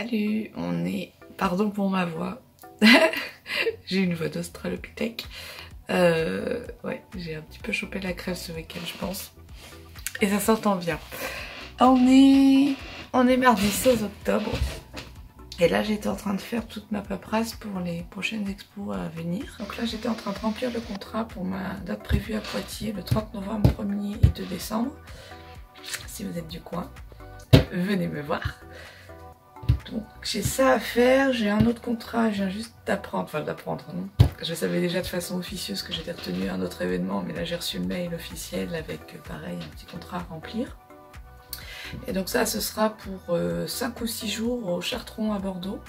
Salut, on est... Pardon pour ma voix. J'ai une voix d'Australopithèque. Ouais, j'ai un petit peu chopé la crève ce week-end, je pense. Et ça s'entend bien. On est mardi 16 octobre. Et là, j'étais en train de faire toute ma paperasse pour les prochaines expos à venir. Donc là, j'étais en train de remplir le contrat pour ma date prévue à Poitiers, le 30 novembre, 1er et 2 décembre. Si vous êtes du coin, venez me voir. Donc j'ai ça à faire, j'ai un autre contrat, je viens juste d'apprendre, enfin d'apprendre, non. Je savais déjà de façon officieuse que j'étais retenue à un autre événement, mais là j'ai reçu le mail officiel avec pareil un petit contrat à remplir. Et donc ça, ce sera pour 5 ou 6 jours au Chartron à Bordeaux,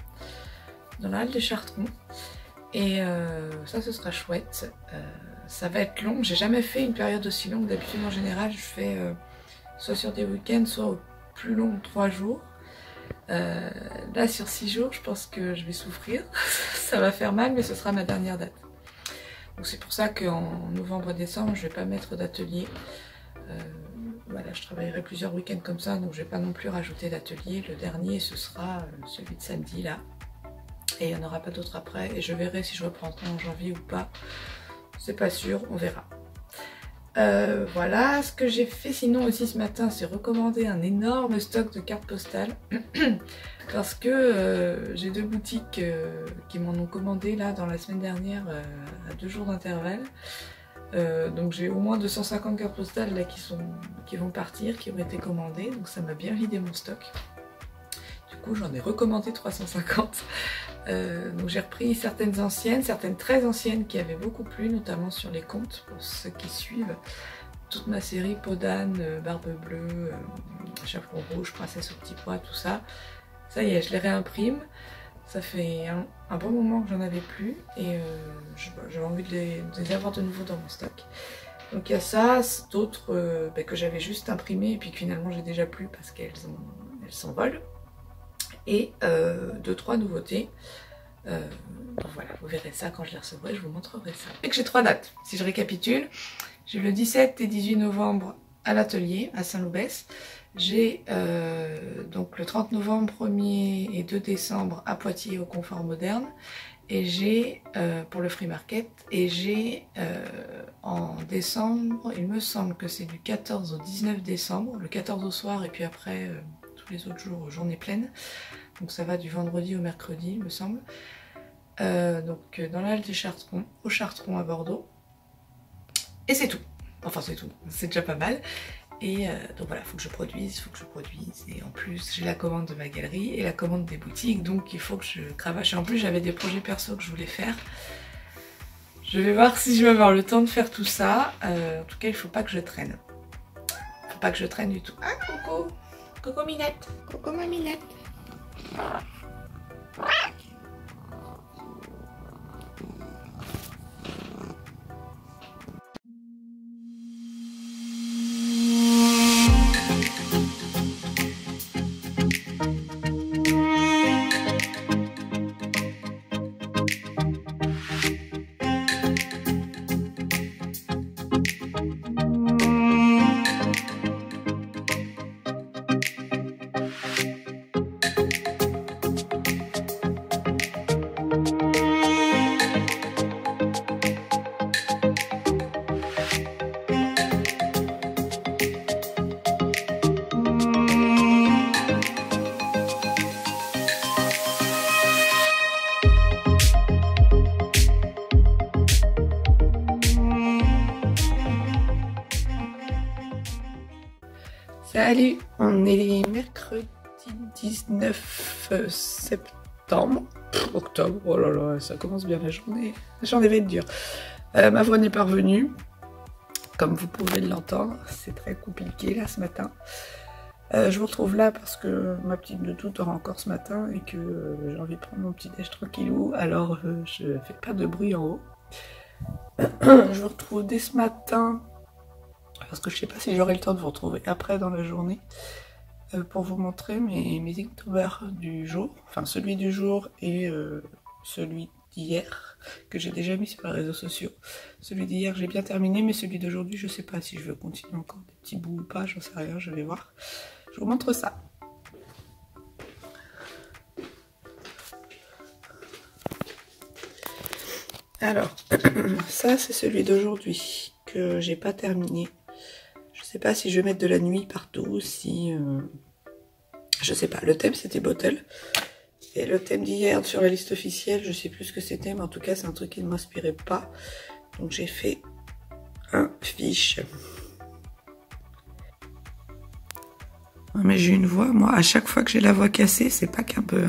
dans la halle des Chartrons. Et ça, ce sera chouette. Ça va être long, j'ai jamais fait une période aussi longue. D'habitude en général je fais soit sur des week-ends, soit au plus long 3 jours. Là sur 6 jours je pense que je vais souffrir, ça va faire mal, mais ce sera ma dernière date. Donc c'est pour ça qu'en novembre et décembre je vais pas mettre d'atelier. Voilà, je travaillerai plusieurs week-ends comme ça, donc je vais pas non plus rajouter d'atelier. Le dernier ce sera celui de samedi là, et il n'y en aura pas d'autres après, et je verrai si je reprendrai en janvier ou pas, c'est pas sûr, on verra. Voilà, ce que j'ai fait sinon aussi ce matin, c'est recommander un énorme stock de cartes postales parce que j'ai 2 boutiques qui m'en ont commandé là dans la semaine dernière à 2 jours d'intervalle. Donc j'ai au moins 250 cartes postales là qui vont partir, qui ont été commandées, donc ça m'a bien vidé mon stock. Du coup j'en ai recommandé 350. Donc j'ai repris certaines anciennes, certaines très anciennes qui avaient beaucoup plu, notamment sur les contes, pour ceux qui suivent. Toute ma série Peau d'âne, Barbe bleue, Chaperon rouge, Princesse au petit pois, tout ça. Ça y est, je les réimprime. Ça fait un bon moment que j'en avais plus et j'avais envie de les avoir de nouveau dans mon stock. Donc il y a ça, d'autres que j'avais juste imprimées et puis que finalement j'ai déjà plus parce qu'elles s'envolent. Et 2-3 nouveautés. Donc voilà, vous verrez ça quand je les recevrai, je vous montrerai ça. Et que j'ai 3 dates, si je récapitule. J'ai le 17 et 18 novembre à l'atelier, à Saint-Loubès. J'ai donc le 30 novembre, 1er et 2 décembre à Poitiers au Confort Moderne. Et j'ai pour le Free Market. Et j'ai en décembre, il me semble que c'est du 14 au 19 décembre. Le 14 au soir et puis après tous les autres jours, journée pleine. Donc ça va du vendredi au mercredi, il me semble. Donc dans la halle des Chartrons, au Chartron à Bordeaux. Et c'est tout. Enfin c'est tout, c'est déjà pas mal. Et donc voilà, faut que je produise. Et en plus j'ai la commande de ma galerie et la commande des boutiques, donc il faut que je cravache. Et en plus j'avais des projets perso que je voulais faire. Je vais voir si je vais avoir le temps de faire tout ça. En tout cas il faut pas que je traîne. Faut pas que je traîne du tout. Ah coucou, coucou Minette, coucou ma Minette. Salut, on est mercredi 19 septembre, octobre, oh là là, ça commence bien la journée va être dure. Ma voix n'est pas revenue, comme vous pouvez l'entendre, c'est très compliqué là ce matin. Je vous retrouve là parce que ma petite doudou dort encore ce matin et que j'ai envie de prendre mon petit déj tranquillou, alors je fais pas de bruit en haut. Je vous retrouve dès ce matin. Parce que je sais pas si j'aurai le temps de vous retrouver après dans la journée pour vous montrer mes Inktober du jour, enfin celui du jour et celui d'hier que j'ai déjà mis sur les réseaux sociaux. Celui d'hier j'ai bien terminé, mais celui d'aujourd'hui je sais pas si je veux continuer encore des petits bouts ou pas, j'en sais rien, je vais voir. Je vous montre ça. Alors, ça c'est celui d'aujourd'hui que j'ai pas terminé. Je sais pas si je vais mettre de la nuit partout, si... je sais pas, le thème c'était bottle. Et le thème d'hier sur la liste officielle, je sais plus ce que c'était, mais en tout cas c'est un truc qui ne m'inspirait pas. Donc j'ai fait un fiche. Mais j'ai une voix, moi, à chaque fois que j'ai la voix cassée, c'est pas qu'un peu.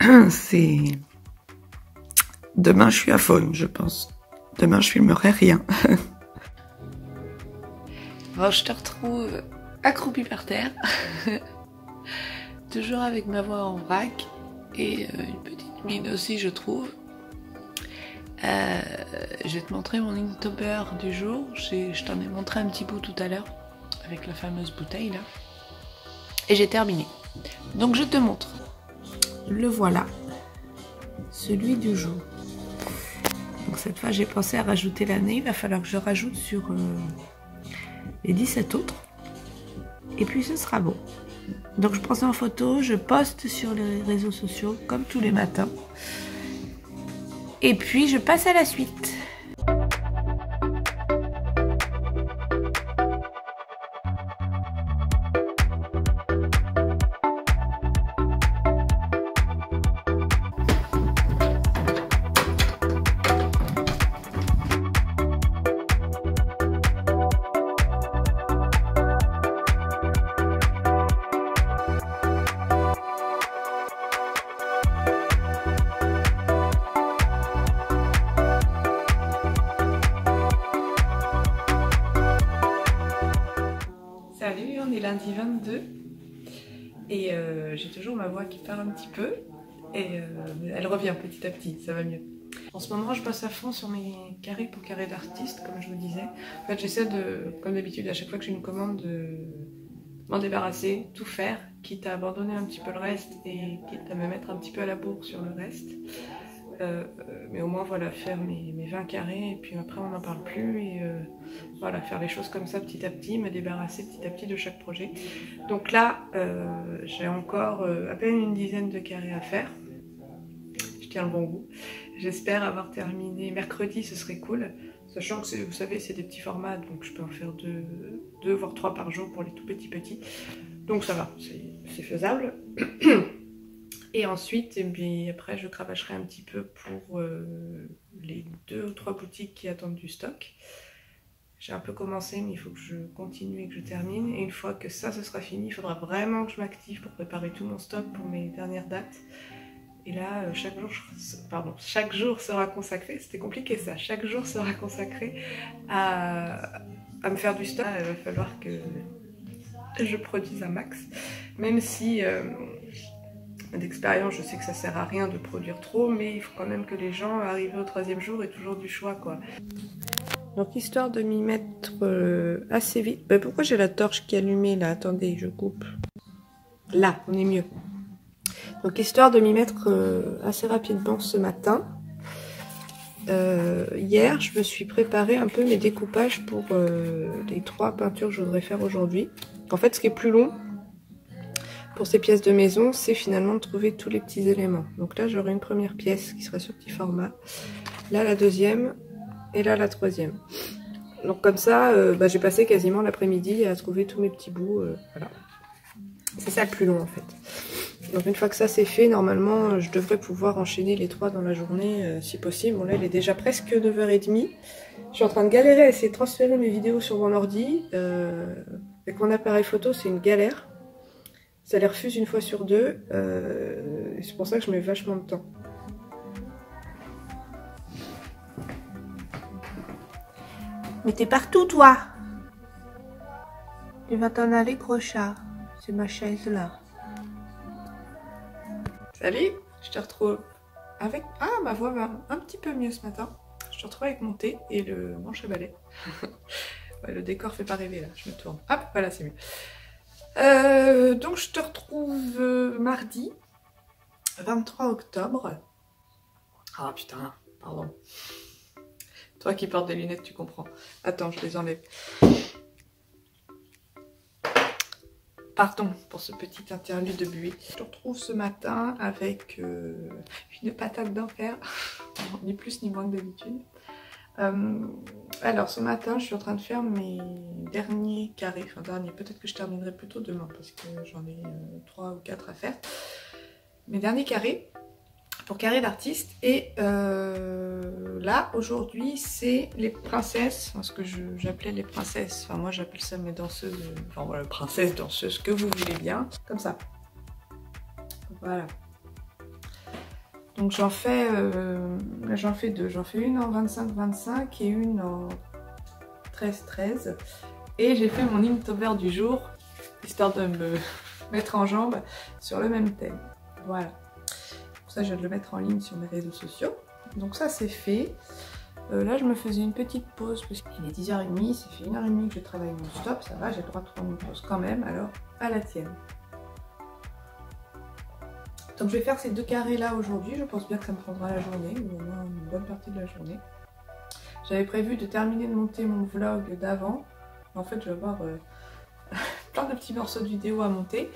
Hein. C'est... Demain, je suis à faune, je pense. Demain, je filmerai rien. Bon, je te retrouve accroupie par terre. Toujours avec ma voix en vrac. Et une petite mine aussi, je trouve. Je vais te montrer mon Inktober du jour. Je t'en ai montré un petit bout tout à l'heure. Avec la fameuse bouteille, là. Et j'ai terminé. Donc, je te montre. Le voilà. Celui du jour. Donc cette fois j'ai pensé à rajouter l'année, il va falloir que je rajoute sur les 17 autres. Et puis ce sera bon. Donc je prends ça en photo, je poste sur les réseaux sociaux comme tous les matins. Et puis je passe à la suite. Salut, on est lundi 22 et j'ai toujours ma voix qui parle un petit peu et elle revient petit à petit, ça va mieux. En ce moment je bosse à fond sur mes carrés pour carrés d'artiste comme je vous disais. En fait j'essaie de, comme d'habitude à chaque fois que j'ai une commande, de m'en débarrasser, tout faire, quitte à abandonner un petit peu le reste et quitte à me mettre un petit peu à la bourre sur le reste. Mais au moins voilà, faire mes 20 carrés et puis après on n'en parle plus et voilà, faire les choses comme ça petit à petit, me débarrasser petit à petit de chaque projet. Donc là j'ai encore à peine une dizaine de carrés à faire, je tiens le bon bout. J'espère avoir terminé mercredi, ce serait cool, sachant que vous savez c'est des petits formats donc je peux en faire deux voire 3 par jour pour les tout petits, donc ça va, c'est faisable. Et ensuite, et puis après, je cravacherai un petit peu pour les 2 ou 3 boutiques qui attendent du stock. J'ai un peu commencé, mais il faut que je continue et que je termine. Et une fois que ça, ce sera fini, il faudra vraiment que je m'active pour préparer tout mon stock pour mes dernières dates. Et là, chaque jour sera consacré, c'était compliqué ça, chaque jour sera consacré à me faire du stock. Il va falloir que je produise un max, même si... d'expérience, je sais que ça sert à rien de produire trop, mais il faut quand même que les gens arrivés au 3e jour aient toujours du choix, quoi. Donc histoire de m'y mettre assez vite. Pourquoi j'ai la torche qui est allumée là? Attendez, je coupe. Là, on est mieux. Donc histoire de m'y mettre assez rapidement ce matin. Hier, je me suis préparé un peu mes découpages pour les 3 peintures que je voudrais faire aujourd'hui. En fait, ce qui est plus long pour ces pièces de maison, c'est finalement de trouver tous les petits éléments. Donc là, j'aurai une première pièce qui sera sur petit format. Là, la deuxième. Et là, la 3e. Donc comme ça, j'ai passé quasiment l'après-midi à trouver tous mes petits bouts. Voilà. C'est ça le plus long, en fait. Donc une fois que ça c'est fait, normalement, je devrais pouvoir enchaîner les 3 dans la journée, si possible. Bon, là, il est déjà presque 9h30. Je suis en train de galérer à essayer de transférer mes vidéos sur mon ordi. Avec mon appareil photo, c'est une galère. Ça les refuse une fois sur 2, et c'est pour ça que je mets vachement de temps. Mais t'es partout, toi! Tu vas t'en aller, gros chat. C'est ma chaise là. Salut! Je te retrouve avec... Ah, ma voix va un petit peu mieux ce matin. Je te retrouve avec mon thé et le manche à balai. Ouais, le décor fait pas rêver là, je me tourne. Hop, voilà, c'est mieux. Donc je te retrouve mardi 23 octobre. Ah putain, pardon. Toi qui portes des lunettes, tu comprends. Attends, je les enlève. Pardon pour ce petit interlude de buée. Je te retrouve ce matin avec une patate d'enfer, ni plus ni moins que d'habitude. Alors ce matin je suis en train de faire mes derniers carrés, enfin derniers, peut-être que je terminerai plutôt demain parce que j'en ai 3 ou 4 à faire. Mes derniers carrés pour carré d'artiste et là aujourd'hui c'est les princesses, enfin, ce que j'appelais les princesses, enfin moi j'appelle ça mes danseuses, enfin voilà, princesses, danseuses, que vous voulez bien, comme ça. Voilà. Donc j'en fais deux, j'en fais une en 25-25 et une en 13-13 et j'ai fait mon Inktober du jour histoire de me mettre en jambe sur le même thème. Voilà. Ça, je viens de le mettre en ligne sur mes réseaux sociaux. Donc ça, c'est fait. Là, je me faisais une petite pause parce qu'il est 10h30. Ça fait 1h30 que je travaille non-stop. Ça va, j'ai le droit de prendre une pause quand même. Alors, à la tienne. Donc, je vais faire ces 2 carrés là aujourd'hui. Je pense bien que ça me prendra la journée, ou au moins une bonne partie de la journée. J'avais prévu de terminer de monter mon vlog d'avant. En fait, je vais avoir plein de petits morceaux de vidéo à monter.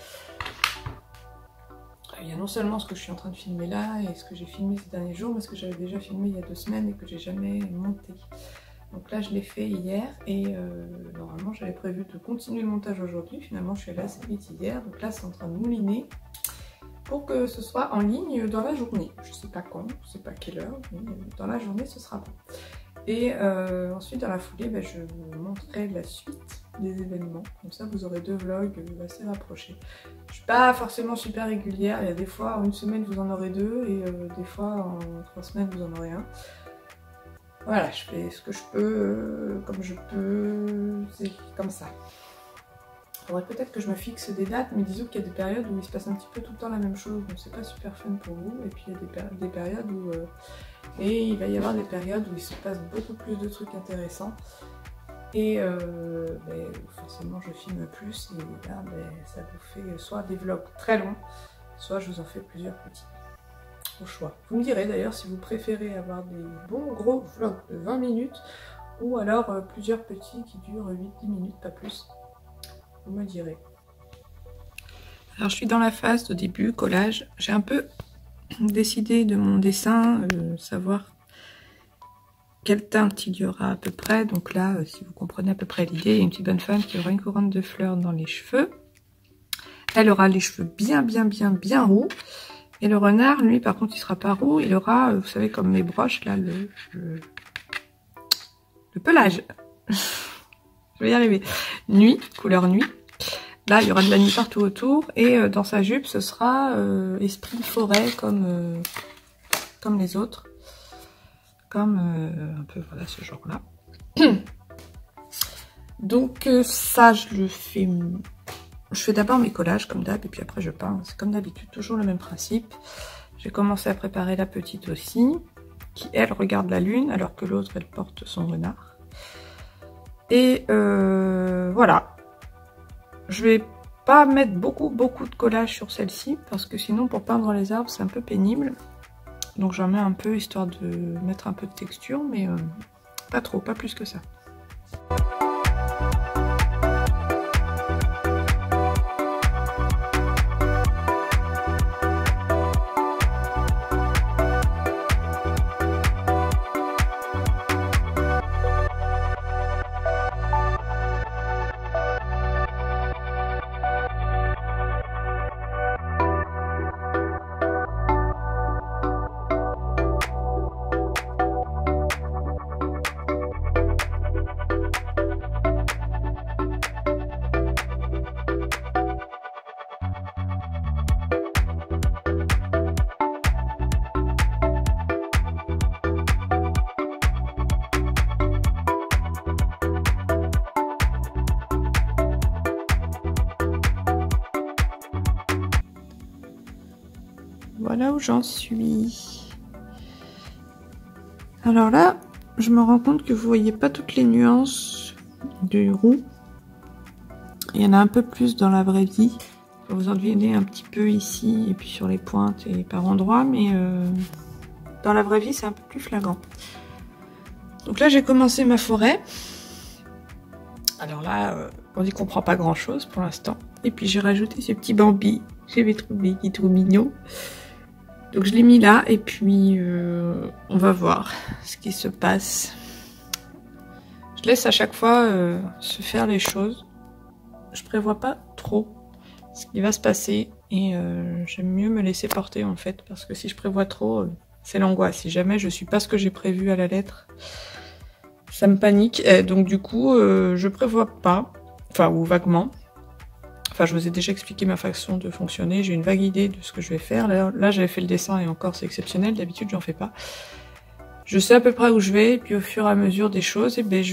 Il y a non seulement ce que je suis en train de filmer là et ce que j'ai filmé ces derniers jours, mais ce que j'avais déjà filmé il y a 2 semaines et que j'ai jamais monté. Donc là je l'ai fait hier et normalement j'avais prévu de continuer le montage aujourd'hui. Finalement je suis allée assez vite hier, donc là c'est en train de mouliner pour que ce soit en ligne dans la journée. Je sais pas quand, je sais pas quelle heure, mais dans la journée ce sera bon. Et ensuite dans la foulée, je vous montrerai la suite des événements. Comme ça vous aurez 2 vlogs assez rapprochés. Je suis pas forcément super régulière, il y a des fois en une semaine vous en aurez 2 et des fois en 3 semaines vous en aurez 1. Voilà, je fais ce que je peux, comme je peux, c'est comme ça. Il faudrait peut-être que je me fixe des dates, mais disons qu'il y a des périodes où il se passe un petit peu tout le temps la même chose, donc c'est pas super fun pour vous. Et puis il y a des périodes où... et il va y avoir des périodes où il se passe beaucoup plus de trucs intéressants. Et forcément je filme plus et là ça vous fait soit des vlogs très longs, soit je vous en fais plusieurs petits. Au choix. Vous me direz d'ailleurs si vous préférez avoir des bons gros vlogs de 20 minutes ou alors plusieurs petits qui durent 8-10 minutes, pas plus. Vous me direz. Alors je suis dans la phase de début, collage. J'ai un peu décidé de mon dessin, savoir quelle teinte il y aura à peu près. Donc là, si vous comprenez à peu près l'idée, il y a une petite bonne femme qui aura une couronne de fleurs dans les cheveux. Elle aura les cheveux bien roux. Et le renard, lui, par contre, il sera pas roux. Il aura, vous savez, comme mes broches, là, le pelage. Je vais y arriver. Nuit, couleur nuit. Là, il y aura de la nuit partout autour. Et dans sa jupe, ce sera esprit forêt, comme les autres. Comme un peu, voilà, ce genre-là. Donc ça, je le fais... Je fais d'abord mes collages, comme d'hab, et puis après je peins. C'est comme d'habitude, toujours le même principe. J'ai commencé à préparer la petite aussi, qui, elle, regarde la lune, alors que l'autre, elle porte son renard. Et voilà. Je vais pas mettre beaucoup de collages sur celle-ci, parce que sinon, pour peindre les arbres, c'est un peu pénible. Donc j'en mets un peu, histoire de mettre un peu de texture, mais pas trop, pas plus que ça. Voilà où j'en suis. Alors là, je me rends compte que vous voyez pas toutes les nuances du roux. Il y en a un peu plus dans la vraie vie. Vous en devinez un petit peu ici et puis sur les pointes et par endroits, mais dans la vraie vie c'est un peu plus flagrant. Donc là j'ai commencé ma forêt. Alors là, on y comprend pas grand chose pour l'instant. Et puis j'ai rajouté ce petit Bambi. J'avais trouvé qui est trop mignon. Donc je l'ai mis là et puis on va voir ce qui se passe. Je laisse à chaque fois se faire les choses. Je prévois pas trop ce qui va se passer et j'aime mieux me laisser porter en fait, parce que si je prévois trop, c'est l'angoisse. Si jamais je suis pas ce que j'ai prévu à la lettre, ça me panique. Et donc du coup, je prévois pas, enfin ou vaguement. Enfin, je vous ai déjà expliqué ma façon de fonctionner. J'ai une vague idée de ce que je vais faire. Là j'avais fait le dessin et encore c'est exceptionnel. D'habitude, j'en fais pas. Je sais à peu près où je vais, et puis au fur et à mesure des choses, et ben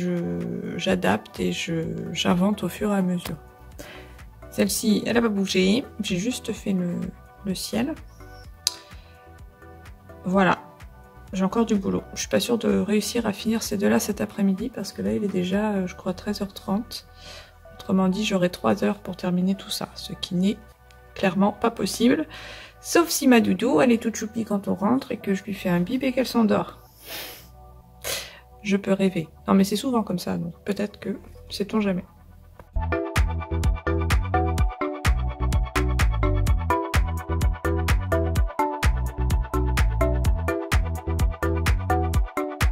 j'adapte et j'invente au fur et à mesure. Celle-ci, elle a pas bougé. J'ai juste fait le ciel. Voilà. J'ai encore du boulot. Je suis pas sûre de réussir à finir ces deux-là cet après-midi, parce que là, il est déjà, je crois, 13h30. Autrement dit, j'aurai 3 heures pour terminer tout ça, ce qui n'est clairement pas possible. Sauf si ma doudou, elle est toute choupie quand on rentre et que je lui fais un bib et qu'elle s'endort. Je peux rêver. Non mais c'est souvent comme ça, donc peut-être que, sait-on jamais.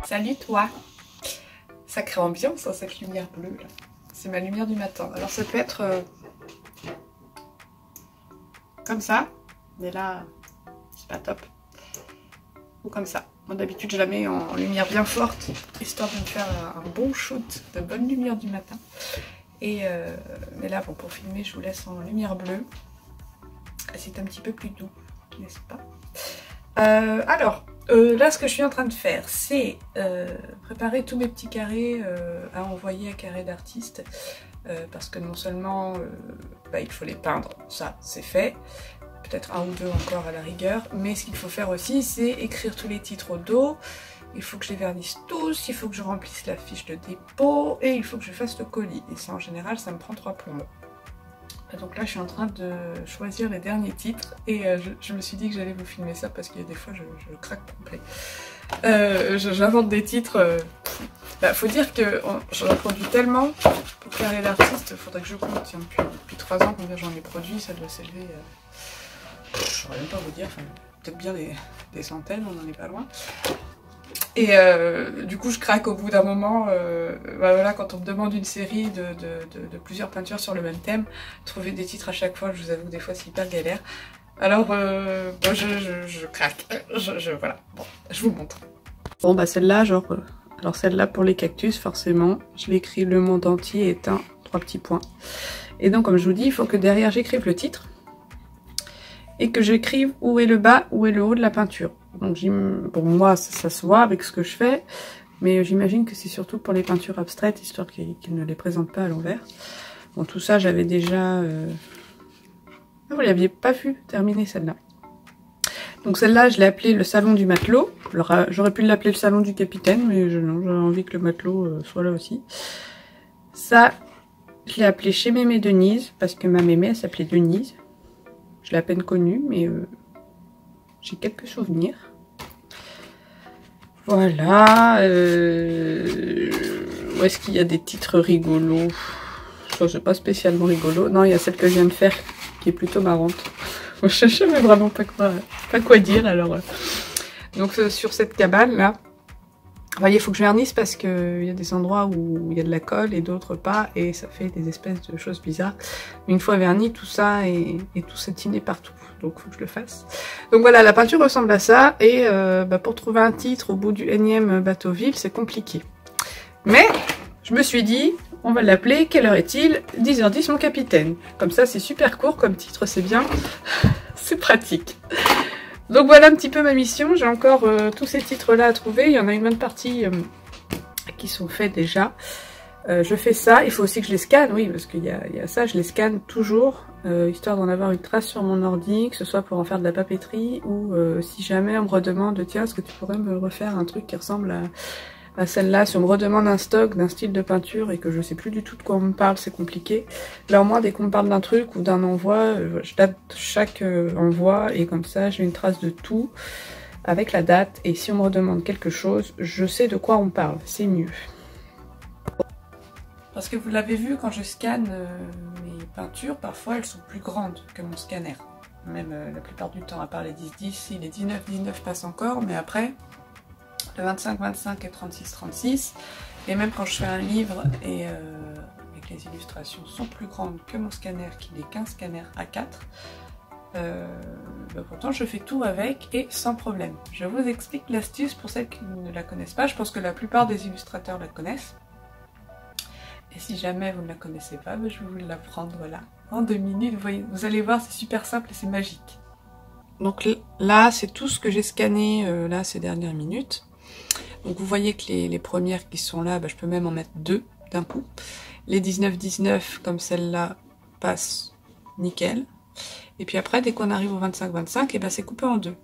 Salut toi! Sacrée ambiance, hein, cette lumière bleue là. C'est ma lumière du matin. Alors ça peut être comme ça, mais là c'est pas top. Ou comme ça. Moi d'habitude je la mets en lumière bien forte, histoire de me faire un bon shoot de bonne lumière du matin. Et mais là bon, pour filmer je vous laisse en lumière bleue. C'est un petit peu plus doux, n'est-ce pas? Alors, là ce que je suis en train de faire, c'est préparer tous mes petits carrés à envoyer à Carré d'Artiste. Parce que non seulement il faut les peindre, ça c'est fait. Peut-être un ou deux encore à la rigueur, mais ce qu'il faut faire aussi c'est écrire tous les titres au dos, il faut que je les vernisse tous, il faut que je remplisse la fiche de dépôt et il faut que je fasse le colis, et ça en général ça me prend 3 plombes. Donc là je suis en train de choisir les derniers titres et je me suis dit que j'allais vous filmer ça parce qu'il y a des fois je craque complet. J'invente des titres, faut dire que j'en produis tellement pour Carré d'Artiste, il faudrait que je compte, tiens, depuis 3 ans combien j'en ai produit, ça doit s'élever... je saurais même pas vous dire, peut-être bien des centaines, on n'en est pas loin. Et du coup je craque au bout d'un moment, voilà, quand on me demande une série de plusieurs peintures sur le même thème, trouver des titres à chaque fois, je vous avoue des fois c'est hyper galère. Alors bon, je craque, voilà, bon, je vous montre. Bon bah celle-là, alors celle-là pour les cactus forcément, je l'ai écrit le monde entier éteint, 3 petits points. Et donc comme je vous dis, il faut que derrière j'écrive le titre. Et que j'écrive où est le bas, où est le haut de la peinture. Donc pour moi ça se voit avec ce que je fais, mais j'imagine que c'est surtout pour les peintures abstraites, histoire qu'ils ne les présentent pas à l'envers. Bon tout ça j'avais déjà... Ah, vous l'aviez pas vu terminer celle-là. Donc celle-là je l'ai appelée le salon du matelot. J'aurais pu l'appeler le salon du capitaine, mais non, j'avais envie que le matelot soit là aussi. Ça je l'ai appelé chez Mémé Denise, parce que ma mémé elle s'appelait Denise. Je l'ai à peine connue, mais j'ai quelques souvenirs. Voilà. Où est-ce qu'il y a des titres rigolos? Je sais pas spécialement rigolo. Non, il y a celle que je viens de faire qui est plutôt marrante. Je savais vraiment pas quoi dire. Alors, donc sur cette cabane là, vous voyez, il faut que je vernisse parce qu'il y a des endroits où il y a de la colle et d'autres pas, et ça fait des espèces de choses bizarres. Mais une fois verni, tout ça est tout satiné partout, donc il faut que je le fasse. Donc voilà, la peinture ressemble à ça, et pour trouver un titre au bout du énième bateau-ville, c'est compliqué. Mais je me suis dit, on va l'appeler « Quelle heure est-il ? 10h10 mon capitaine ». Comme ça, c'est super court comme titre, c'est bien, c'est pratique. Donc voilà un petit peu ma mission, j'ai encore tous ces titres-là à trouver, il y en a une bonne partie qui sont faits déjà. Je fais ça, il faut aussi que je les scanne, oui, parce qu'il y a ça, je les scanne toujours, histoire d'en avoir une trace sur mon ordi, que ce soit pour en faire de la papeterie, ou si jamais on me redemande, tiens, est-ce que tu pourrais me refaire un truc qui ressemble à celle-là, si on me redemande un stock d'un style de peinture et que je sais plus du tout de quoi on me parle, c'est compliqué. Là au moins, dès qu'on me parle d'un truc ou d'un envoi, je date chaque envoi et comme ça j'ai une trace de tout avec la date, et si on me redemande quelque chose, je sais de quoi on parle, c'est mieux. Parce que vous l'avez vu, quand je scanne mes peintures, parfois elles sont plus grandes que mon scanner. Même la plupart du temps, à part les 10-10, si les 19-19 passent encore, mais après, le 25-25 et 36-36, et même quand je fais un livre et que les illustrations sont plus grandes que mon scanner, qui n'est qu'un scanner A4, pourtant je fais tout avec et sans problème. Je vous explique l'astuce pour celles qui ne la connaissent pas. Je pense que la plupart des illustrateurs la connaissent. Et si jamais vous ne la connaissez pas, je vais vous l'apprendre là, en 2 minutes. Vous allez voir, c'est super simple et c'est magique. Donc là, c'est tout ce que j'ai scanné là ces dernières minutes. Donc vous voyez que les premières qui sont là, je peux même en mettre 2 d'un coup. Les 19-19, comme celle-là, passent nickel. Et puis après, dès qu'on arrive au 25-25, c'est coupé en 2.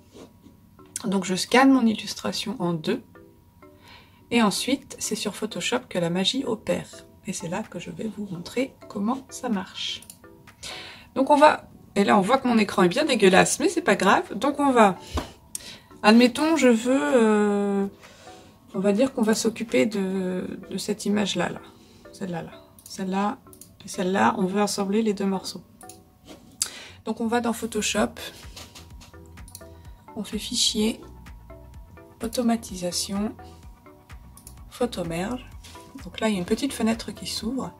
Donc je scanne mon illustration en 2. Et ensuite, c'est sur Photoshop que la magie opère. Et c'est là que je vais vous montrer comment ça marche. Donc on va... Et là, on voit que mon écran est bien dégueulasse, mais c'est pas grave. Donc on va... Admettons, je veux... on va dire qu'on va s'occuper de cette image-là. Là. Celle-là. Là. Celle-là et celle-là, on veut assembler les 2 morceaux. Donc on va dans Photoshop. On fait Fichier, Automatisation, Photomerge. Donc là, il y a une petite fenêtre qui s'ouvre.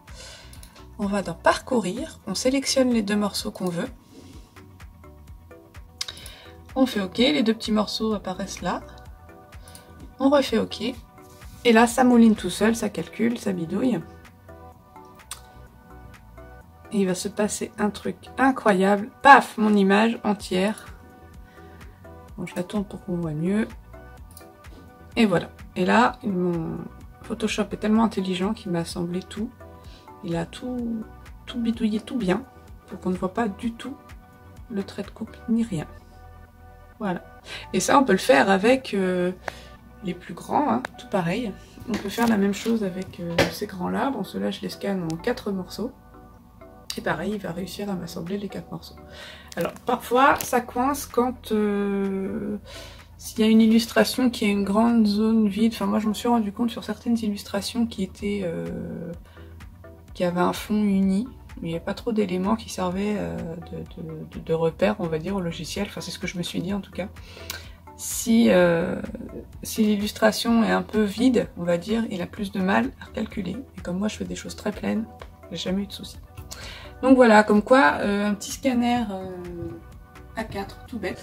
On va dans Parcourir, on sélectionne les 2 morceaux qu'on veut. On fait OK, les 2 petits morceaux apparaissent là. On refait OK. Et là, ça mouline tout seul, ça calcule, ça bidouille. Et il va se passer un truc incroyable. Paf, mon image entière. Bon, je la tourne pour qu'on voit mieux. Et voilà. Et là, mon Photoshop est tellement intelligent qu'il m'a assemblé tout. Il a tout bidouillé tout bien. Pour qu'on ne voit pas du tout le trait de coupe ni rien. Voilà. Et ça, on peut le faire avec les plus grands, hein, tout pareil. On peut faire la même chose avec ces grands-là. Bon, ceux-là, je les scanne en 4 morceaux. Et pareil, il va réussir à m'assembler les 4 morceaux. Alors, parfois, ça coince quand s'il y a une illustration qui a une grande zone vide. Enfin, moi, je me suis rendu compte sur certaines illustrations qui avaient un fond uni. Il n'y avait pas trop d'éléments qui servaient de repères, on va dire, au logiciel. Enfin, c'est ce que je me suis dit, en tout cas. Si l'illustration est un peu vide, on va dire, il a plus de mal à calculer. Et comme moi, je fais des choses très pleines, j'ai jamais eu de soucis. Donc voilà, comme quoi, un petit scanner A4, tout bête.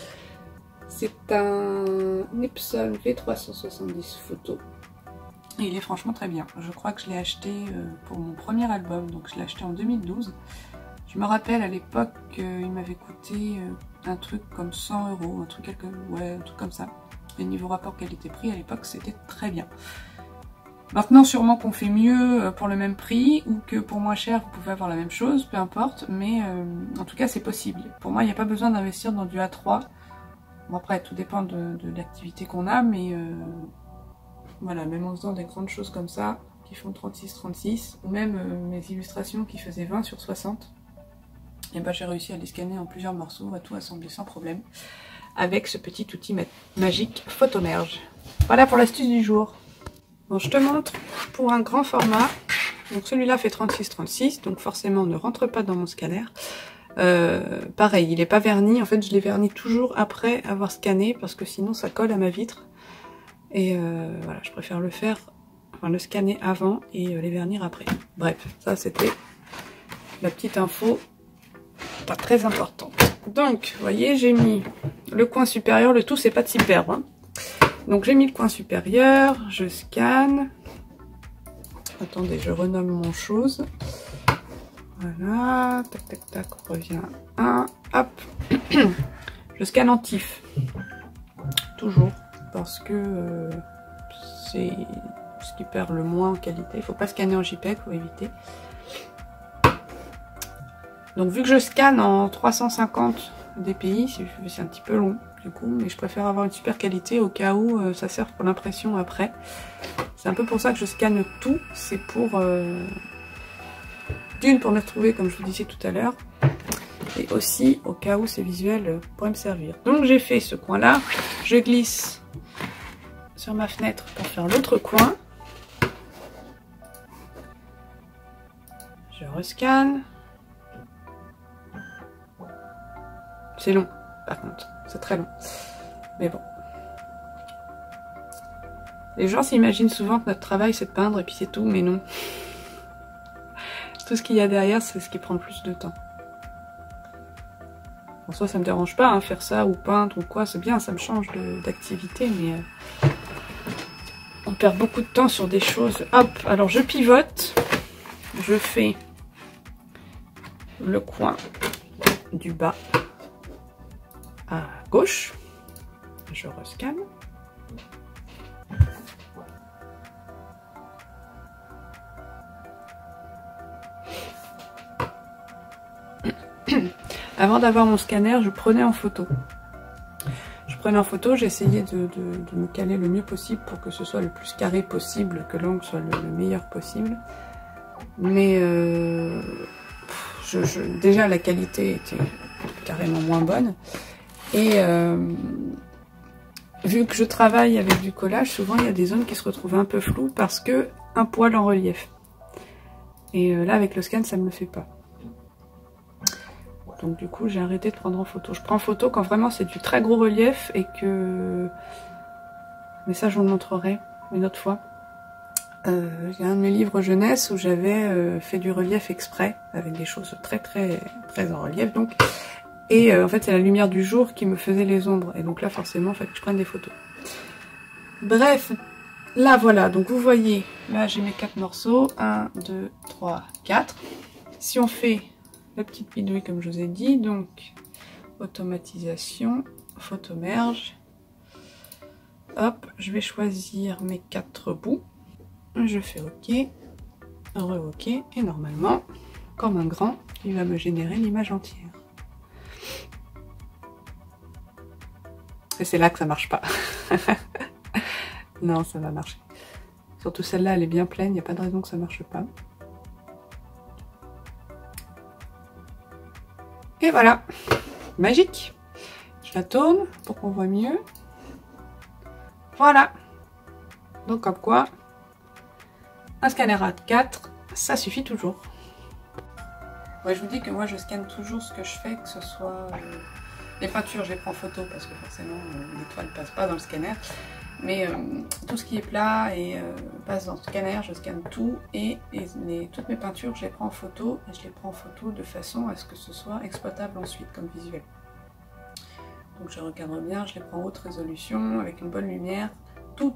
C'est un Epson V370 photo. Et il est franchement très bien. Je crois que je l'ai acheté pour mon premier album, donc je l'ai acheté en 2012. Je me rappelle à l'époque, il m'avait coûté un truc comme 100 €, un truc comme ça. Et niveau rapport qualité-prix, à l'époque, c'était très bien. Maintenant, sûrement qu'on fait mieux pour le même prix, ou que pour moins cher, vous pouvez avoir la même chose, peu importe, mais en tout cas, c'est possible. Pour moi, il n'y a pas besoin d'investir dans du A3. Bon, après, tout dépend de l'activité qu'on a, mais voilà, même en faisant des grandes choses comme ça, qui font 36-36, ou même mes illustrations qui faisaient 20 sur 60, et j'ai réussi à les scanner en plusieurs morceaux, à tout assembler sans problème, avec ce petit outil magique Photomerge. Voilà pour l'astuce du jour. Bon, je te montre pour un grand format. Donc celui-là fait 36-36, donc forcément ne rentre pas dans mon scanner. Pareil, il n'est pas verni. En fait, je l'ai verni toujours après avoir scanné parce que sinon ça colle à ma vitre. Et voilà, je préfère le scanner avant et les vernir après. Bref, ça c'était la petite info pas très importante. Donc, vous voyez, j'ai mis le coin supérieur. Le tout, c'est pas de s'y perdre, hein. Donc j'ai mis le coin supérieur, je scanne. Attendez, je renomme mon chose. Voilà, tac tac tac, on revient à 1, hop. Je scanne en TIFF. Toujours, parce que c'est ce qui perd le moins en qualité. Il ne faut pas scanner en JPEG, il faut éviter. Donc vu que je scanne en 350 dpi, c'est un petit peu long. Du coup, mais je préfère avoir une super qualité au cas où ça sert pour l'impression après. C'est un peu pour ça que je scanne tout. C'est pour d'une pour me retrouver comme je vous disais tout à l'heure, et aussi au cas où c'est visuel pourrait me servir. Donc j'ai fait ce coin là, je glisse sur ma fenêtre pour faire l'autre coin. Je rescanne. C'est long, par contre. C'est très long. Mais bon. Les gens s'imaginent souvent que notre travail c'est de peindre et puis c'est tout, mais non. Tout ce qu'il y a derrière, c'est ce qui prend le plus de temps. En soi, ça me dérange pas, hein, faire ça ou peindre ou quoi, c'est bien, ça me change d'activité, mais on perd beaucoup de temps sur des choses. Hop, alors je pivote, je fais le coin du bas à gauche, je rescanne. Avant d'avoir mon scanner, je prenais en photo. J'essayais de me caler le mieux possible pour que ce soit le plus carré possible, que l'angle soit le meilleur possible. Mais déjà la qualité était carrément moins bonne. Et vu que je travaille avec du collage, souvent il y a des zones qui se retrouvent un peu floues parce que un poil en relief. Et là avec le scan, ça ne me le fait pas. Donc du coup j'ai arrêté de prendre en photo. Je prends en photo quand vraiment c'est du très gros relief et que... Mais ça je vous le montrerai une autre fois. Il y a un de mes livres jeunesse où j'avais fait du relief exprès avec des choses très en relief donc. Et en fait c'est la lumière du jour qui me faisait les ombres. Et donc là forcément il fallait que je prenne des photos. Bref, là voilà, donc vous voyez, là j'ai mes 4 morceaux. 1, 2, 3, 4. Si on fait... la petite bidouille comme je vous ai dit, donc automatisation, photomerge. Hop, je vais choisir mes 4 bouts. Je fais OK, re-OK, et normalement, comme un grand, il va me générer l'image entière. Et c'est là que ça marche pas. Non, ça va marcher. Surtout celle-là, elle est bien pleine, il n'y a pas de raison que ça marche pas. Et voilà, magique. Je la tourne pour qu'on voit mieux. Voilà. Donc comme quoi, un scanner A4, ça suffit toujours. Ouais, je vous dis que moi je scanne toujours ce que je fais, que ce soit les peintures, je les prends en photo parce que forcément l'étoile passe pas dans le scanner. Mais tout ce qui est plat et passe dans le scanner, je scanne tout et toutes mes peintures, je les prends en photo et je les prends en photo de façon à ce que ce soit exploitable ensuite comme visuel. Donc je recadre bien, je les prends en haute résolution avec une bonne lumière, tout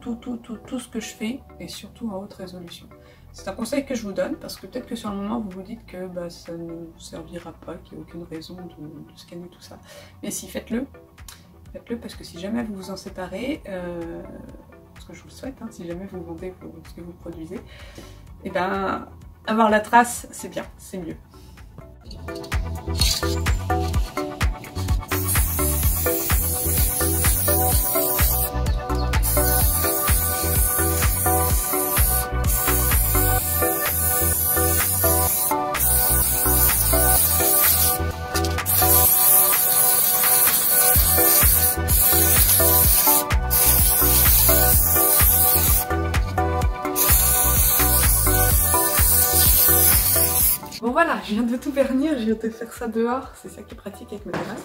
ce que je fais et surtout en haute résolution. C'est un conseil que je vous donne parce que peut-être que sur le moment vous vous dites que bah, ça ne vous servira pas, qu'il n'y a aucune raison de scanner tout ça. Mais si, faites-le. Faites-le parce que si jamais vous vous en séparez, parce que je vous le souhaite, hein, si jamais vous vendez ce que vous produisez, et ben avoir la trace c'est bien, c'est mieux. Bon voilà, je viens de tout vernir, je viens de faire ça dehors, c'est ça qui est pratique avec ma terrasse.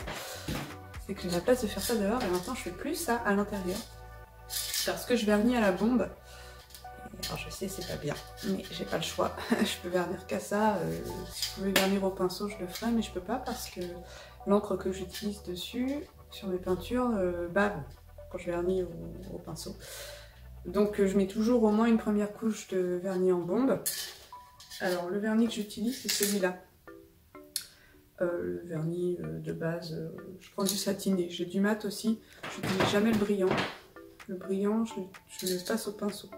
C'est que j'ai la place de faire ça dehors et maintenant je fais plus ça à l'intérieur. Parce que je vernis à la bombe. Et alors je sais c'est pas bien, mais j'ai pas le choix. Je peux vernir qu'à ça, si je pouvais vernir au pinceau je le ferais, mais je peux pas parce que l'encre que j'utilise dessus, sur mes peintures, bave quand je vernis au pinceau. Donc je mets toujours au moins une première couche de vernis en bombe. Alors le vernis que j'utilise c'est celui-là. Le vernis de base, je prends du satiné. J'ai du mat aussi, je n'utilise jamais le brillant. Le brillant je le passe au pinceau.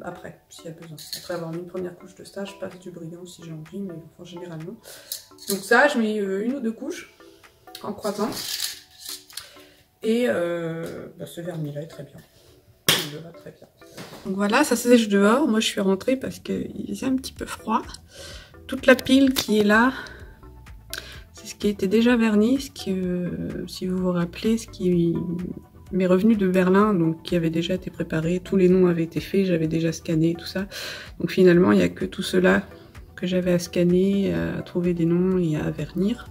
Après, s'il y a besoin. Après avoir mis une première couche de ça, je passe du brillant si j'ai envie, mais enfin, généralement. Donc ça, je mets une ou deux couches en croisant. Et bah, ce vernis-là est très bien. Il va très bien. Donc voilà, ça sèche dehors. Moi, je suis rentrée parce qu'il faisait un petit peu froid. Toute la pile qui est là, c'est ce qui était déjà verni. Ce qui, si vous vous rappelez, ce qui m'est revenu de Berlin, donc qui avait déjà été préparé. Tous les noms avaient été faits, j'avais déjà scanné tout ça. Donc finalement, il n'y a que tout cela que j'avais à scanner, à trouver des noms et à vernir.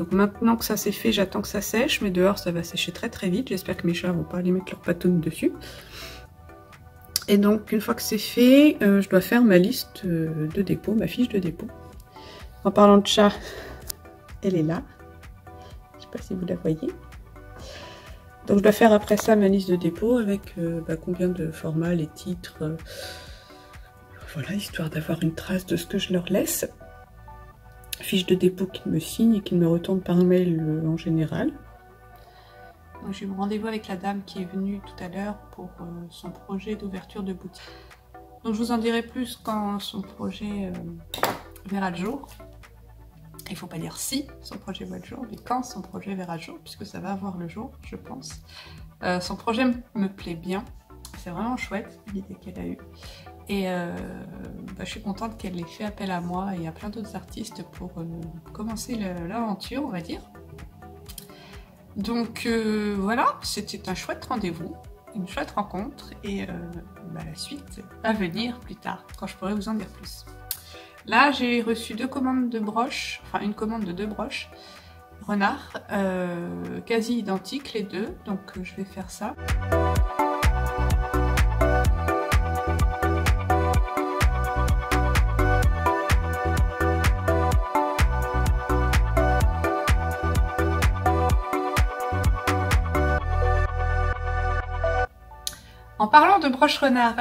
Donc maintenant que ça c'est fait, j'attends que ça sèche, mais dehors ça va sécher très très vite. J'espère que mes chats vont pas aller mettre leurs patounes dessus. Et donc une fois que c'est fait, je dois faire ma liste de dépôt, ma fiche de dépôt. En parlant de chat, elle est là. Je sais pas si vous la voyez. Donc je dois faire après ça ma liste de dépôt avec combien de formats, les titres, voilà, histoire d'avoir une trace de ce que je leur laisse. Fiche de dépôt qu'ils me signent et qu'ils me retournent par mail en général. J'ai eu mon rendez-vous avec la dame qui est venue tout à l'heure pour son projet d'ouverture de boutique. Donc je vous en dirai plus quand son projet verra le jour. Il ne faut pas dire si son projet voit le jour, mais quand son projet verra le jour, puisque ça va avoir le jour, je pense. Son projet me plaît bien, c'est vraiment chouette l'idée qu'elle a eue. Et je suis contente qu'elle ait fait appel à moi et à plein d'autres artistes pour commencer l'aventure, on va dire. Donc voilà, c'était un chouette rendez-vous, une chouette rencontre, et la suite à venir plus tard, quand je pourrai vous en dire plus. Là, j'ai reçu 2 commandes de broches, enfin une commande de 2 broches renard, quasi identiques les deux, donc je vais faire ça. En parlant de broches renard,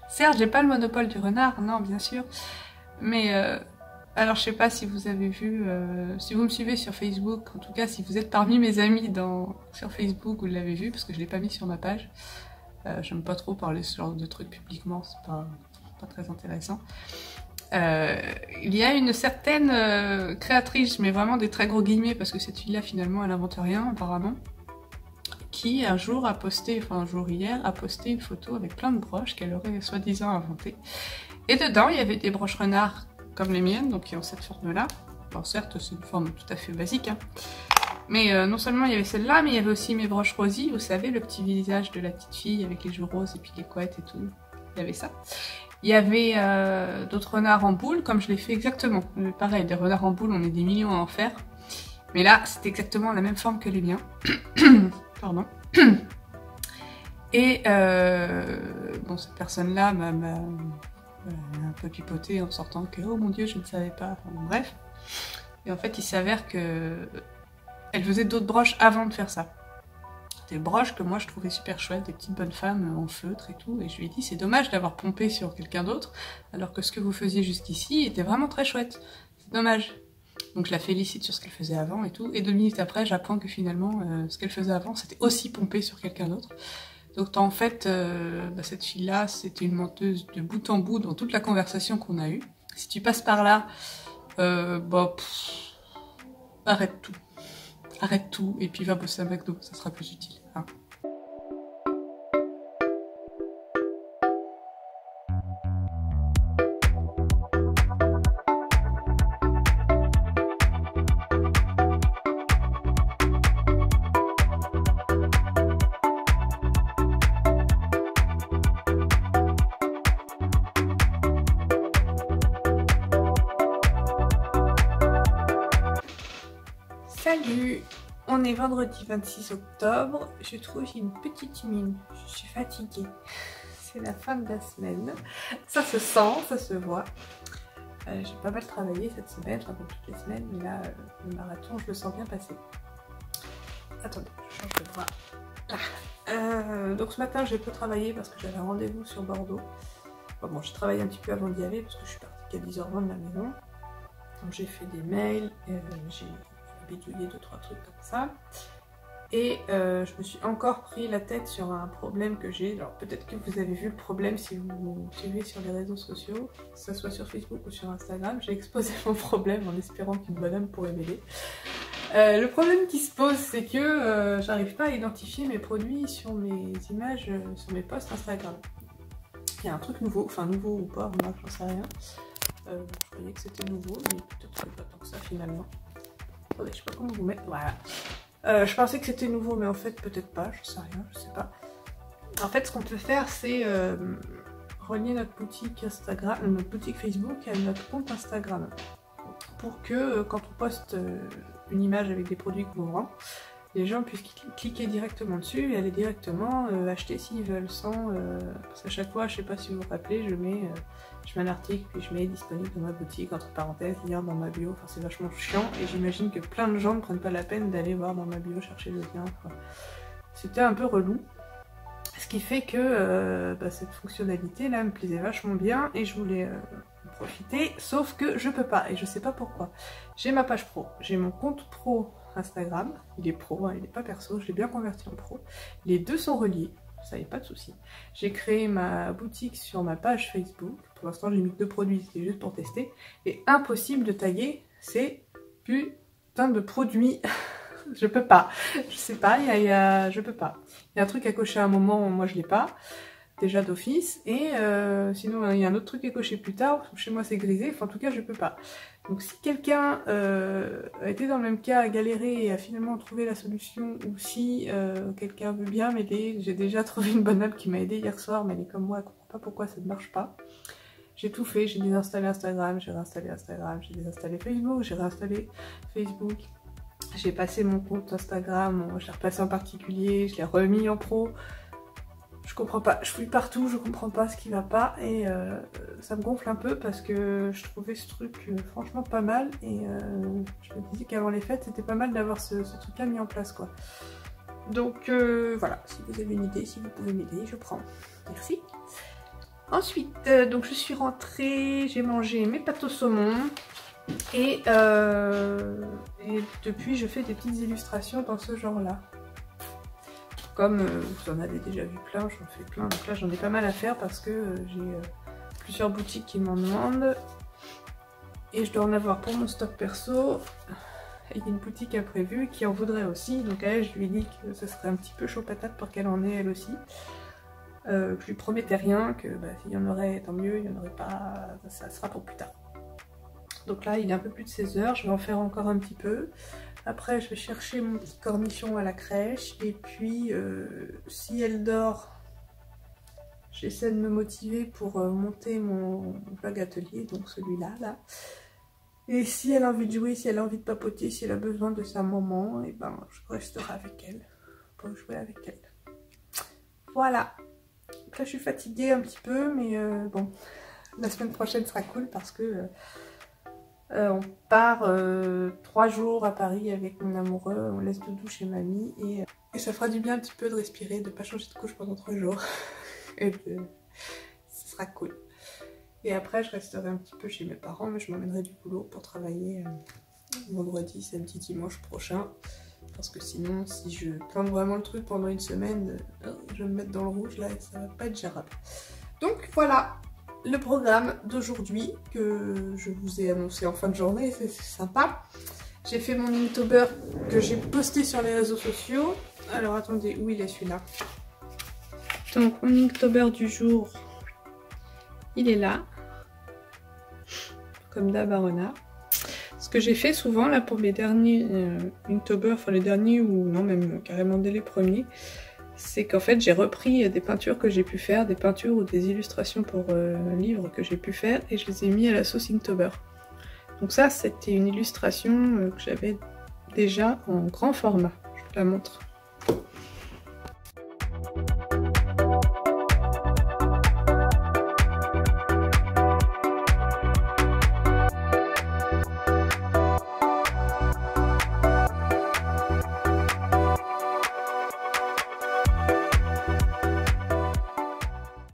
certes, j'ai pas le monopole du renard, non, bien sûr, mais alors je sais pas si vous avez vu, si vous me suivez sur Facebook, en tout cas si vous êtes parmi mes amis sur Facebook, vous l'avez vu, parce que je l'ai pas mis sur ma page. J'aime pas trop parler ce genre de trucs publiquement, c'est pas très intéressant. Il y a une certaine créatrice, mais vraiment des très gros guillemets, parce que cette fille-là finalement elle invente rien apparemment, qui un jour a posté, enfin un jour hier, a posté une photo avec plein de broches qu'elle aurait soi-disant inventées. Et dedans, il y avait des broches renards comme les miennes, donc qui ont cette forme-là. Bon, certes, c'est une forme tout à fait basique, hein. Mais non seulement il y avait celle-là, mais il y avait aussi mes broches rosies, vous savez, le petit visage de la petite fille avec les joues roses et puis les couettes et tout. Il y avait ça. Il y avait d'autres renards en boule, comme je l'ai fait exactement. Mais pareil, des renards en boule, on est des millions à en faire. Mais là, c'était exactement la même forme que les miens. Pardon. Et bon, cette personne-là m'a un peu pipoté en sortant que oh mon dieu, je ne savais pas. Enfin, bref. Et en fait, il s'avère que elle faisait d'autres broches avant de faire ça. Des broches que moi je trouvais super chouettes, des petites bonnes femmes en feutre et tout. Et je lui ai dit, c'est dommage d'avoir pompé sur quelqu'un d'autre, alors que ce que vous faisiez jusqu'ici était vraiment très chouette. C'est dommage. Donc je la félicite sur ce qu'elle faisait avant et tout. Et 2 minutes après, j'apprends que finalement, ce qu'elle faisait avant, c'était aussi pompé sur quelqu'un d'autre. Donc en fait, cette fille-là, c'était une menteuse de bout en bout dans toute la conversation qu'on a eue. Si tu passes par là, arrête tout. Arrête tout et puis va bosser à McDo, ça sera plus utile. Hein. Salut, on est vendredi 26 octobre, je trouve j'ai une petite mine, je suis fatiguée, c'est la fin de la semaine, ça se sent, ça se voit. J'ai pas mal travaillé cette semaine, enfin comme toutes les semaines, mais là le marathon je le sens bien passer. Attendez, je change de bras. Donc ce matin j'ai peu travaillé parce que j'avais un rendez-vous sur Bordeaux. Bon, j'ai travaillé un petit peu avant d'y aller parce que je suis partie qu'à 10h20 de la maison. Donc j'ai fait des mails, j'ai bidouillé 2-3 trucs comme ça. Et je me suis encore pris la tête sur un problème que j'ai. Alors peut-être que vous avez vu le problème si vous me suivez sur les réseaux sociaux, que ce soit sur Facebook ou sur Instagram. J'ai exposé mon problème en espérant qu'une bonne pourrait m'aider. Le problème qui se pose, c'est que j'arrive pas à identifier mes produits sur mes images, sur mes posts Instagram. Il y a un truc nouveau, enfin nouveau ou pas, moi j'en sais rien. Je croyais que c'était nouveau, mais peut-être que pas tant que ça finalement. Attendez, je sais pas comment vous mettre, voilà. Je pensais que c'était nouveau, mais en fait peut-être pas, j'en sais rien, je sais pas. En fait, ce qu'on peut faire, c'est relier notre boutique Instagram, notre boutique Facebook à notre compte Instagram. pour que quand on poste une image avec des produits qu'on vend, les gens puissent cliquer directement dessus et aller directement acheter s'ils veulent sans... parce qu'à chaque fois, je sais pas si vous vous rappelez, je mets un article puis je mets disponible dans ma boutique, entre parenthèses, lien dans ma bio, enfin c'est vachement chiant et j'imagine que plein de gens ne prennent pas la peine d'aller voir dans ma bio, chercher le lien, enfin, c'était un peu relou. Ce qui fait que cette fonctionnalité là me plaisait vachement bien et je voulais en profiter, sauf que je peux pas et je sais pas pourquoi. J'ai ma page pro, j'ai mon compte pro Instagram, il est pro, hein, il n'est pas perso, je l'ai bien converti en pro. Les deux sont reliés, ça y est, pas de souci. J'ai créé ma boutique sur ma page Facebook, pour l'instant j'ai mis que 2 produits, c'était juste pour tester, et impossible de taguer ces putain de produits. Je peux pas, je sais pas, je peux pas. Il y a un truc à cocher à un moment, moi je l'ai pas, déjà d'office, et sinon il y a un autre truc à cocher plus tard, chez moi c'est grisé, enfin en tout cas je peux pas. Donc si quelqu'un a été dans le même cas, a galéré et a finalement trouvé la solution, ou si quelqu'un veut bien m'aider, j'ai déjà trouvé une bonne app qui m'a aidé hier soir, mais elle est comme moi, elle comprend pas pourquoi ça ne marche pas. J'ai tout fait, j'ai désinstallé Instagram, j'ai réinstallé Instagram, j'ai désinstallé Facebook, j'ai réinstallé Facebook. J'ai passé mon compte Instagram, je l'ai repassé en particulier, je l'ai remis en pro. Je comprends pas, je fouille partout, je comprends pas ce qui va pas et ça me gonfle un peu parce que je trouvais ce truc franchement pas mal et je me disais qu'avant les fêtes c'était pas mal d'avoir ce truc là mis en place quoi. Donc voilà, si vous avez une idée, si vous pouvez m'aider, je prends. Merci. Ensuite, donc je suis rentrée, j'ai mangé mes pâtes au saumon. Et depuis je fais des petites illustrations dans ce genre là. Comme vous en avez déjà vu plein, j'en fais plein, donc là j'en ai pas mal à faire parce que j'ai plusieurs boutiques qui m'en demandent. Et je dois en avoir pour mon stock perso. Et il y a une boutique imprévue qui en voudrait aussi, donc à elle je lui ai dit que ce serait un petit peu chaud patate pour qu'elle en ait elle aussi. Que je lui promettais rien, que s'il y en aurait tant mieux, il n'y en aurait pas, ça sera pour plus tard. Donc là il est un peu plus de 16 h, je vais en faire encore un petit peu. Après je vais chercher mon petit cornichon à la crèche et puis si elle dort, j'essaie de me motiver pour monter mon vlog atelier, donc celui-là là. Et si elle a envie de jouer, si elle a envie de papoter, si elle a besoin de sa maman, et ben je resterai avec elle pour jouer avec elle. Voilà. Donc là je suis fatiguée un petit peu, mais bon, la semaine prochaine sera cool parce que on part 3 jours à Paris avec mon amoureux, on laisse Doudou chez mamie et ça fera du bien un petit peu de respirer, de pas changer de couche pendant 3 jours. Et ce sera cool. Et après je resterai un petit peu chez mes parents, mais je m'emmènerai du boulot pour travailler vendredi, samedi, dimanche prochain. Parce que sinon, si je plante vraiment le truc pendant une semaine, je vais me mettre dans le rouge là et ça va pas être gérable. Donc voilà le programme d'aujourd'hui que je vous ai annoncé en fin de journée, c'est sympa. J'ai fait mon Inktober que j'ai posté sur les réseaux sociaux. Alors attendez, où il est celui-là? Donc mon Inktober du jour, il est là. Comme d'hab à renard. Ce que j'ai fait souvent là pour mes derniers Inktober, enfin les derniers ou non même carrément dès les premiers, c'est qu'en fait j'ai repris des peintures que j'ai pu faire, des peintures ou des illustrations pour livres que j'ai pu faire et je les ai mis à la sauce Inktober. Donc ça c'était une illustration que j'avais déjà en grand format, je vous la montre.